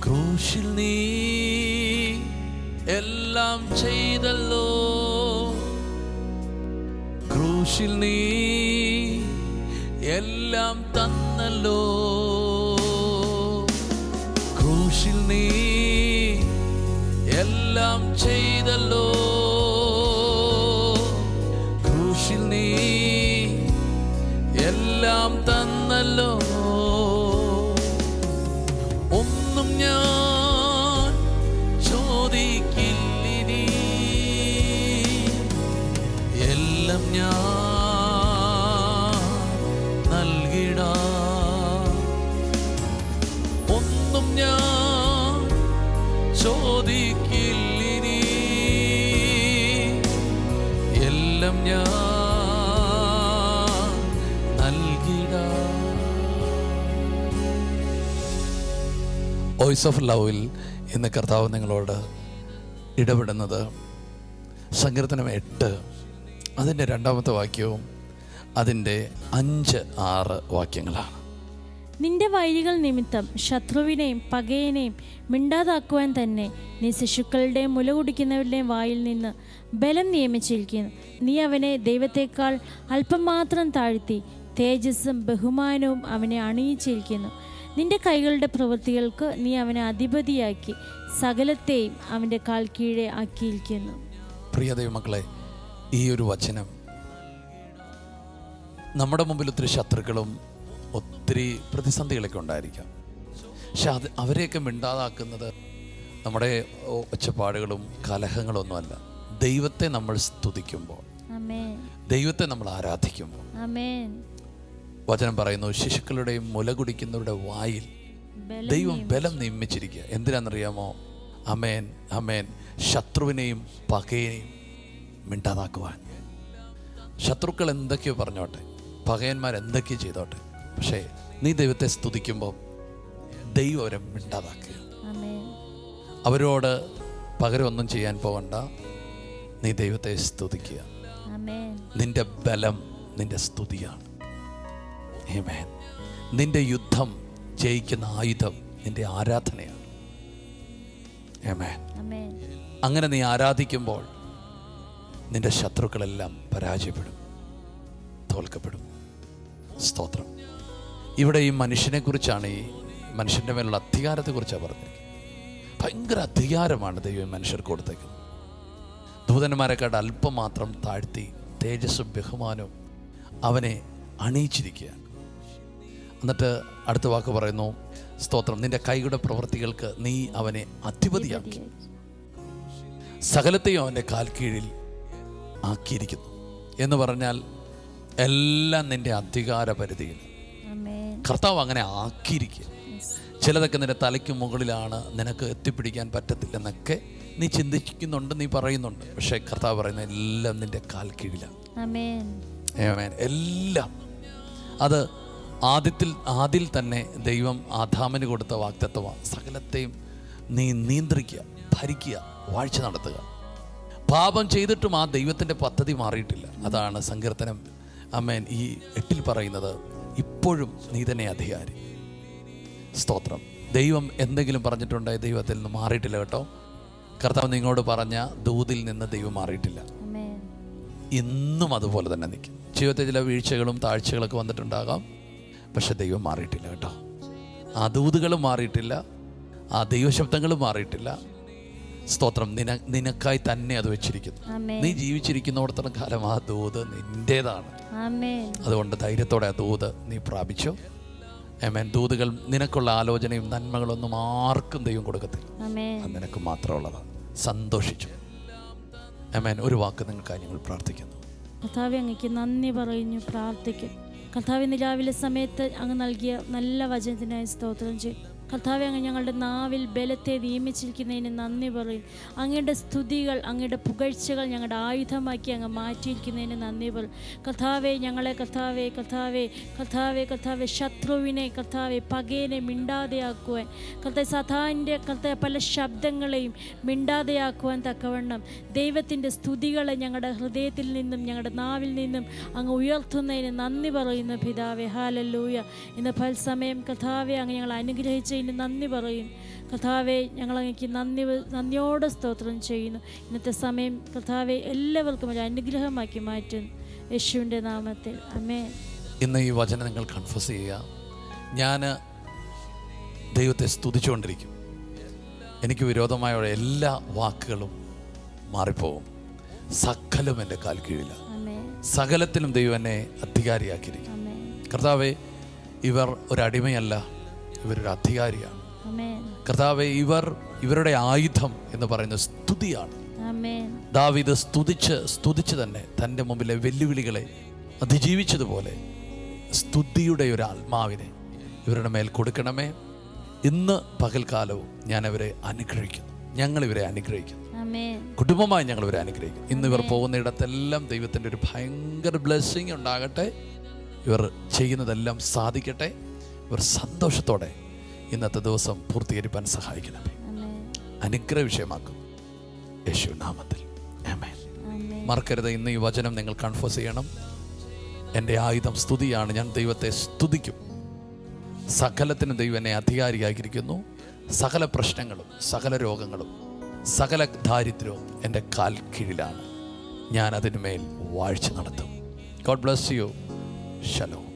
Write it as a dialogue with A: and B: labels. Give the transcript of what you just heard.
A: ക്രൂശിൽ നീ എല്ലാം ചെയ്തല്ലോ, ക്രൂശിൽ നീ എല്ലാം തന്നല്ലോ, ക്രൂശിൽ നീ എല്ലാം ചെയ്തല്ലോ, ക്രൂശിൽ നീ എല്ലാം തന്നല്ലോ. ഒന്നും ഞാൻ ചോദിക്കില്ലിനി, എല്ലാം ഞാൻ നൽകിടാം. ഒന്നും ഞാൻ ചോദിക്കില്ലിനി, എല്ലാം ഞാൻ നൽകിടാം. വോയിസ് ഓഫ് ലവിൽ ഇന്ന് കർത്താവ് നിങ്ങളോട് ഇടപെടുന്നത് സങ്കീർത്തനം 8 അതിൻ്റെ 2-ാമത്തെ വാക്യവും അതിൻ്റെ 5-6 വാക്യങ്ങളാണ്.
B: നിന്റെ വഴികൾ നിമിത്തം ശത്രുവിനെയും പകയനെയും മിണ്ടാതാക്കുവാൻ തന്നെ നീ ശിശുക്കളുടെയും മുല കുടിക്കുന്നവരുടെയും വായിൽ നിന്ന് ബലം നിയമിച്ചിരിക്കുന്നു. നീ അവനെ ദൈവത്തെക്കാൾ അല്പം മാത്രം താഴ്ത്തി തേജസ്സും ബഹുമാനവും അവനെ അണിയിച്ചിരിക്കുന്നു. നിന്റെ കൈകളുടെ പ്രവൃത്തികൾക്ക് നീ അവനെ അധിപതിയാക്കി സകലത്തെയും അവൻ്റെ കാൽ കീഴെ ആക്കിയിരിക്കുന്നു.
A: പ്രിയ ദൈവമക്കളെ, ഈ ഒരു വചനം നമ്മുടെ മുമ്പിൽ ഒത്തിരി ശത്രുക്കളും ഒത്തിരി പ്രതിസന്ധികളൊക്കെ ഉണ്ടായിരിക്കാം. പക്ഷെ അവരെയൊക്കെ മിണ്ടാതാക്കുന്നത് നമ്മുടെ ഒച്ചപ്പാടുകളും കലഹങ്ങളൊന്നുമല്ല. ദൈവത്തെ നമ്മൾ സ്തുതിക്കുമ്പോൾ, ദൈവത്തെ നമ്മൾ ആരാധിക്കുമ്പോൾ, വചനം പറയുന്നു ശിശുക്കളുടെയും മുല കുടിക്കുന്നവരുടെ വായിൽ ദൈവം ബലം നിയമിച്ചിരിക്കുക. എന്തിനാണെന്നറിയാമോ? അമേൻ അമേൻ, ശത്രുവിനെയും പകയെയും മിണ്ടാതാക്കുവാൻ. ശത്രുക്കൾ എന്തൊക്കെയോ പറഞ്ഞോട്ടെ, പകയന്മാർ എന്തൊക്കെയോ ചെയ്തോട്ടെ, പക്ഷേ നീ ദൈവത്തെ സ്തുതിക്കുമ്പോൾ ദൈവം അവരെ മിണ്ടാതാക്കുക. അവരോട് പകരം ഒന്നും ചെയ്യാൻ പോകണ്ട, നീ ദൈവത്തെ സ്തുതിക്കുക. നിന്റെ ബലം നിന്റെ സ്തുതിയാണ്. ആമേൻ. നിന്റെ യുദ്ധം ജയിക്കുന്ന ആയുധം നിന്റെ ആരാധനയാണ്. ആമേൻ. അങ്ങനെ നീ ആരാധിക്കുമ്പോൾ നിന്റെ ശത്രുക്കളെല്ലാം പരാജയപ്പെടും, തോൽക്കപ്പെടും. സ്തോത്രം. ഇവിടെ ഈ മനുഷ്യനെ കുറിച്ചാണ്, ഈ മനുഷ്യൻ്റെ മേലുള്ള അധികാരത്തെക്കുറിച്ചാണ് പറഞ്ഞിരിക്കുന്നത്. ഭയങ്കര അധികാരമാണ് ദൈവം മനുഷ്യർക്ക് കൊടുത്തേക്കുന്നത്. ദൂതന്മാരെക്കാട്ട് അല്പം മാത്രം താഴ്ത്തി തേജസ്സും ബഹുമാനവും അവനെ അണിയിച്ചിരിക്കുകയാണ്. എന്നിട്ട് അടുത്ത വാക്ക് പറയുന്നു, സ്തോത്രം, നിന്റെ കൈയുടെ പ്രവൃത്തികൾക്ക് നീ അവനെ അധിപതിയാക്കി സകലത്തെയും അവൻ്റെ കാൽ കീഴിൽ ആക്കിയിരിക്കുന്നു എന്ന് പറഞ്ഞാൽ എല്ലാം നിന്റെ അധികാര പരിധിയിൽ കർത്താവ് അങ്ങനെ ആക്കിയിരിക്കുക. ചിലതൊക്കെ നിന്റെ തലയ്ക്ക് മുകളിലാണ്, നിനക്ക് എത്തിപ്പിടിക്കാൻ പറ്റത്തില്ലെന്നൊക്കെ നീ ചിന്തിക്കുന്നുണ്ട്, നീ പറയുന്നുണ്ട്. പക്ഷേ കർത്താവ് പറയുന്ന എല്ലാം നിന്റെ കാൽ കീഴിലാണ്. ആമേൻ. എല്ലാം. അത് ആദിൽ തന്നെ ദൈവം ആദാമിന് കൊടുത്ത വാഗ്ദത്തമാണ്. സകലത്തെയും നീ നിയന്ത്രിക്കുക, ഭരിക്കുക, വാഴ്ച നടത്തുക. പാപം ചെയ്തിട്ടും ആ ദൈവത്തിൻ്റെ പദ്ധതി മാറിയിട്ടില്ല. അതാണ് സങ്കീർത്തനം ആമേൻ ഈ 8 പറയുന്നത്, ഇപ്പോഴും നീ തന്നെ അധികാരി. സ്തോത്രം. ദൈവം എന്തെങ്കിലും പറഞ്ഞിട്ടുണ്ടായി ദൈവത്തിൽ നിന്ന് മാറിയിട്ടില്ല കേട്ടോ. കർത്താവ് നിങ്ങളോട് പറഞ്ഞ ദൂതിൽ നിന്ന് ദൈവം മാറിയിട്ടില്ല. ഇന്നും അതുപോലെ തന്നെ നിൽക്കും. ജീവിതത്തിൽ ചില വീഴ്ചകളും താഴ്ചകളൊക്കെ വന്നിട്ടുണ്ടാകാം, പക്ഷെ ദൈവം മാറിയിട്ടില്ല കേട്ടോ. ആ ദൂതുകളും മാറിയിട്ടില്ല, ആ ദൈവശബ്ദങ്ങളും മാറിയിട്ടില്ല. സ്തോത്രം. നിനക്കായി തന്നെ അത് വെച്ചിരിക്കുന്നു. നീ ജീവിച്ചിരിക്കുന്നിടത്തോളം കാലം ആ ദൂത് നിന്റേതാണ്. അതുകൊണ്ട് ധൈര്യത്തോടെ ആ ദൂത് നീ പ്രാപിച്ചു. ആമേൻ. ദൂതുകൾ നിനക്കുള്ള ആലോചനയും നന്മകളൊന്നും ആർക്കും ദൈവം കൊടുക്കത്തില്ല, അത് നിനക്ക് മാത്രമുള്ളതാണ്. സന്തോഷിച്ചു. ആമേൻ. ഒരു വാക്ക് നിങ്ങൾക്കായി ഞങ്ങൾ പ്രാർത്ഥിക്കുന്നു.
B: കർത്താവേ, അങ്ങേക്ക് നന്ദി പറയുന്നു, പ്രാർത്ഥിക്കും. കർത്താവ്, ഇന്ന് രാവിലെ സമയത്ത് അങ്ങ് നൽകിയ നല്ല വചനത്തിനായി സ്തോത്രം ചെയ്യും. കർത്താവേ, അങ്ങ് ഞങ്ങളുടെ നാവിൽ ബലത്തെ നിയമിച്ചിരിക്കുന്നതിന് നന്ദി പറയും. അങ്ങയുടെ സ്തുതികൾ, അങ്ങയുടെ പുകഴ്ചകൾ ഞങ്ങളുടെ ആയുധമാക്കി അങ്ങ് മാറ്റിയിരിക്കുന്നതിന് നന്ദി പറയും. കർത്താവേ, ഞങ്ങളെ കർത്താവേ കർത്താവേ കർത്താവേ കർത്താവേ ശത്രുവിനെ കർത്താവെ പകയനെ മിണ്ടാതെയാക്കുവാൻ, കർത്താവ് സദാൻ്റെ കർത്താവ് പല ശബ്ദങ്ങളെയും മിണ്ടാതെയാക്കുവാൻ തക്കവണ്ണം ദൈവത്തിൻ്റെ സ്തുതികളെ ഞങ്ങളുടെ ഹൃദയത്തിൽ നിന്നും ഞങ്ങളുടെ നാവിൽ നിന്നും അങ്ങ് ഉയർത്തുന്നതിന് നന്ദി പറയുന്നു പിതാവേ. ഹല്ലേലൂയ. ഇന്ന് പൽസമയം കർത്താവെ അങ്ങ് ഞങ്ങൾ അനുഗ്രഹിച്ച് ചെയ്യുന്നതിന് നന്ദി പറയും. കർത്താവെ, ഞങ്ങളങ്ങേക്ക് നന്ദിയോടെ സ്തോത്രം ചെയ്യുന്നു. ഇന്നത്തെ സമയം കർത്താവെ എല്ലാവർക്കും ഒരു അനുഗ്രഹമാക്കി മാറ്റുന്നു യേശുവിൻ്റെ നാമത്തിൽ. ആമേൻ.
A: ഇന്ന് ഈ വചനം നിങ്ങൾ കൺഫസ് ചെയ്യുക. ഞാൻ ദൈവത്തെ സ്തുതിച്ചുകൊണ്ടിരിക്കും. എനിക്ക് വിരോധമായ എല്ലാ വാക്കുകളും മാറിപ്പോകും. സകലം എൻ്റെ കാൽ കീഴിലാണ്. സകലത്തിലും ദൈവം എന്നെ അധികാരിയാക്കിയിരിക്കും. കർത്താവെ, ഇവർ ഒരടിമയല്ല, ഇവരൊരു അധികാരിയാണ്. കർത്താവെ, ഇവരുടെ ആയുധം എന്ന് പറയുന്നത് സ്തുതിയാണ്. ദാവീദ് സ്തുതിച്ച് തന്നെ തൻ്റെ മുമ്പിലെ വെല്ലുവിളികളെ അതിജീവിച്ചതുപോലെ സ്തുതിയുടെ ഒരു ആത്മാവിനെ ഇവരുടെ മേൽ കൊടുക്കണമേ. ഇന്ന് പകൽക്കാലവും ഞാൻ അവരെ അനുഗ്രഹിക്കുന്നു. ഞങ്ങളിവരെ അനുഗ്രഹിക്കുന്നു. കുടുംബമായി ഞങ്ങളിവരെ അനുഗ്രഹിക്കുന്നു. ഇന്ന് ഇവർ പോകുന്നിടത്തെല്ലാം ദൈവത്തിൻ്റെ ഒരു ഭയങ്കര ബ്ലെസ്സിങ് ഉണ്ടാകട്ടെ. ഇവർ ചെയ്യുന്നതെല്ലാം സാധിക്കട്ടെ. ഇവർ സന്തോഷത്തോടെ ഇന്നത്തെ ദിവസം പൂർത്തീകരിക്കാൻ സഹായിക്കണമേ. അനുഗ്രഹ വിഷയമാക്കും യേശു നാമത്തിൽ. ആമേൻ. മറക്കരുത്, ഇന്ന് ഈ വചനം നിങ്ങൾ കൺഫസ് ചെയ്യണം. എൻ്റെ ആയുധം സ്തുതിയാണ്. ഞാൻ ദൈവത്തെ സ്തുതിക്കും. സകലത്തിനും ദൈവം എന്നെ അധികാരിയാക്കിയിരിക്കുന്നു. സകല പ്രശ്നങ്ങളും, സകല രോഗങ്ങളും, സകല ദാരിദ്ര്യവും എൻ്റെ കാൽ കീഴിലാണ്. ഞാൻ അതിന്മേൽ വാഴ്ച നടത്തും. God bless you. ഷലോം.